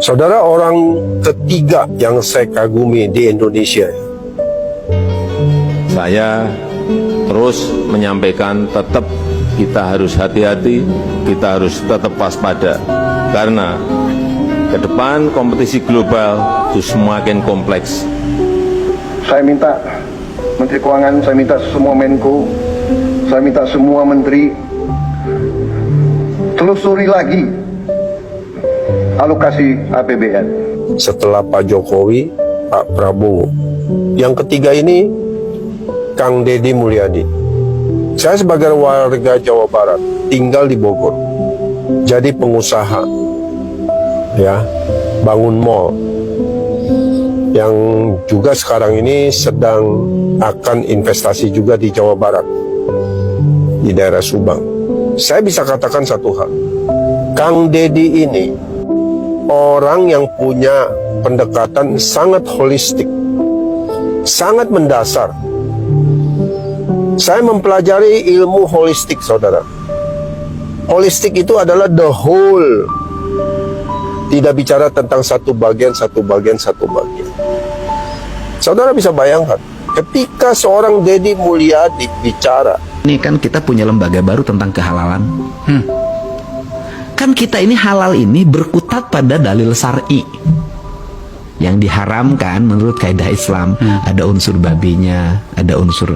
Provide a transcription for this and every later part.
Saudara, orang ketiga yang saya kagumi di Indonesia. Saya terus menyampaikan tetap kita harus hati-hati, kita harus tetap waspada. Karena ke depan kompetisi global itu semakin kompleks. Saya minta Menteri Keuangan, saya minta semua Menko, saya minta semua Menteri telusuri lagi alokasi APBN. Setelah Pak Jokowi, Pak Prabowo. Yang ketiga ini Kang Deddy Mulyadi. Saya sebagai warga Jawa Barat, tinggal di Bogor, jadi pengusaha, ya, bangun mall, yang juga sekarang ini sedang akan investasi juga di Jawa Barat, di daerah Subang. Saya bisa katakan satu hal, Kang Deddy ini orang yang punya pendekatan sangat holistik, sangat mendasar. Saya mempelajari ilmu holistik, saudara. Holistik itu adalah the whole. Tidak bicara tentang satu bagian. Saudara bisa bayangkan, ketika seorang Deddy Mulyadi bicara. Ini kan kita punya lembaga baru tentang kehalalan. Kan kita ini halal ini berkutat pada dalil syar'i. Yang diharamkan menurut kaidah Islam, ada unsur babinya, ada unsur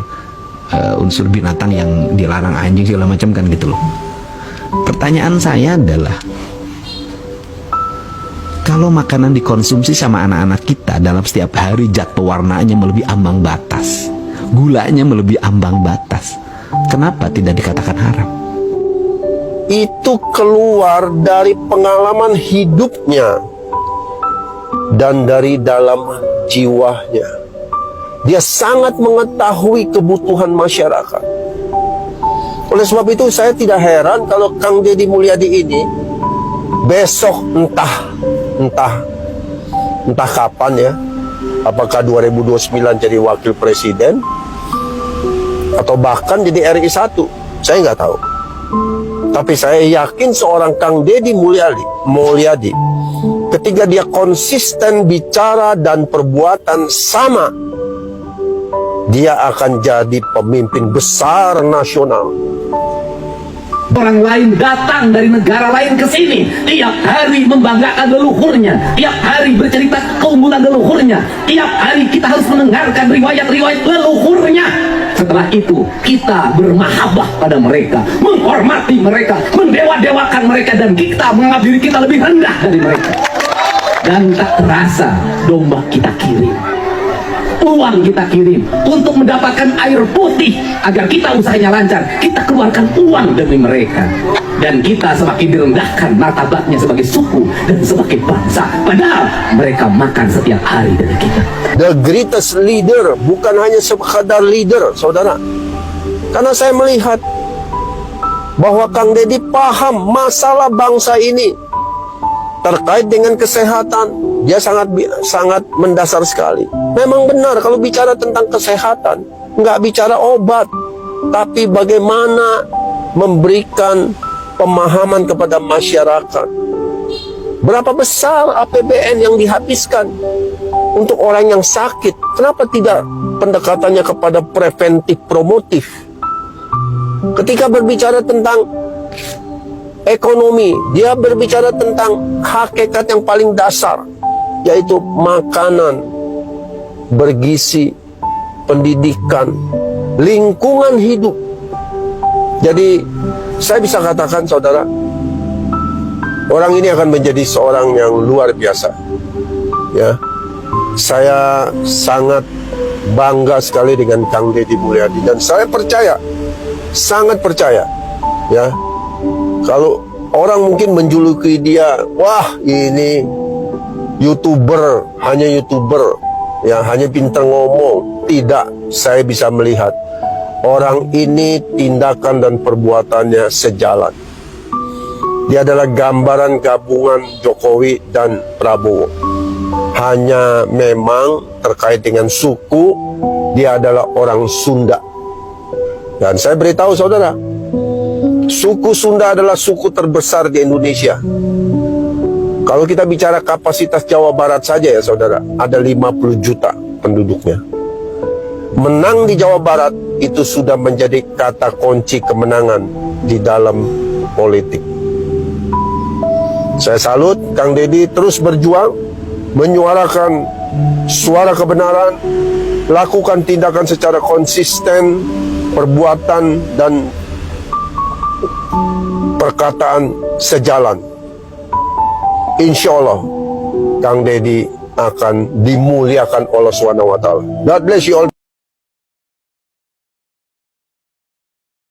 binatang yang dilarang, anjing segala macam kan gitu loh. Pertanyaan saya adalah, kalau makanan dikonsumsi sama anak-anak kita dalam setiap hari zat pewarnaannya melebihi ambang batas, gulanya melebihi ambang batas, kenapa tidak dikatakan haram? Itu keluar dari pengalaman hidupnya dan dari dalam jiwanya. Dia sangat mengetahui kebutuhan masyarakat. Oleh sebab itu saya tidak heran kalau Kang Deddy Mulyadi ini besok entah kapan ya, apakah 2029 jadi wakil presiden atau bahkan jadi RI 1, saya nggak tahu. Tapi saya yakin seorang Kang Deddy Mulyadi ketika dia konsisten bicara dan perbuatan sama, dia akan jadi pemimpin besar nasional. Orang lain datang dari negara lain ke sini, tiap hari membanggakan leluhurnya, tiap hari bercerita keunggulan leluhurnya, tiap hari kita harus mendengarkan riwayat-riwayat leluhurnya. Setelah itu kita bermahabbah pada mereka, menghormati mereka, mendewa-dewakan mereka, dan kita menganggap diri kita lebih rendah dari mereka. Dan tak terasa domba kita kirim, uang kita kirim untuk mendapatkan air putih agar kita usahanya lancar. Kita keluarkan uang demi mereka, dan kita semakin direndahkan martabatnya sebagai suku dan sebagai bangsa, padahal mereka makan setiap hari dari kita. The greatest leader bukan hanya sekadar leader, saudara. Karena saya melihat bahwa Kang Deddy paham masalah bangsa ini terkait dengan kesehatan. Dia sangat mendasar sekali. Memang benar kalau bicara tentang kesehatan, nggak bicara obat, tapi bagaimana memberikan pemahaman kepada masyarakat. Berapa besar APBN yang dihabiskan untuk orang yang sakit? Kenapa tidak pendekatannya kepada preventif promotif? Ketika berbicara tentang ekonomi, dia berbicara tentang hakikat yang paling dasar, yaitu makanan bergizi, pendidikan, lingkungan hidup. Jadi saya bisa katakan, saudara, orang ini akan menjadi seorang yang luar biasa. Ya, saya sangat bangga sekali dengan Kang Deddy Mulyadi, dan saya percaya, sangat percaya, ya, kalau orang mungkin menjuluki dia, wah ini YouTuber, hanya YouTuber, ya, hanya pintar ngomong. Tidak, saya bisa melihat orang ini tindakan dan perbuatannya sejalan. Dia adalah gambaran gabungan Jokowi dan Prabowo. Hanya memang terkait dengan suku, dia adalah orang Sunda. Dan saya beritahu saudara, suku Sunda adalah suku terbesar di Indonesia. Kalau kita bicara kapasitas Jawa Barat saja ya saudara, ada 50 juta penduduknya. Menang di Jawa Barat itu sudah menjadi kata kunci kemenangan di dalam politik. Saya salut Kang Deddy terus berjuang, menyuarakan suara kebenaran, lakukan tindakan secara konsisten, perbuatan dan perkataan sejalan. Insya Allah Kang Deddy akan dimuliakan oleh Subhanahu wa Ta'ala. God bless you all.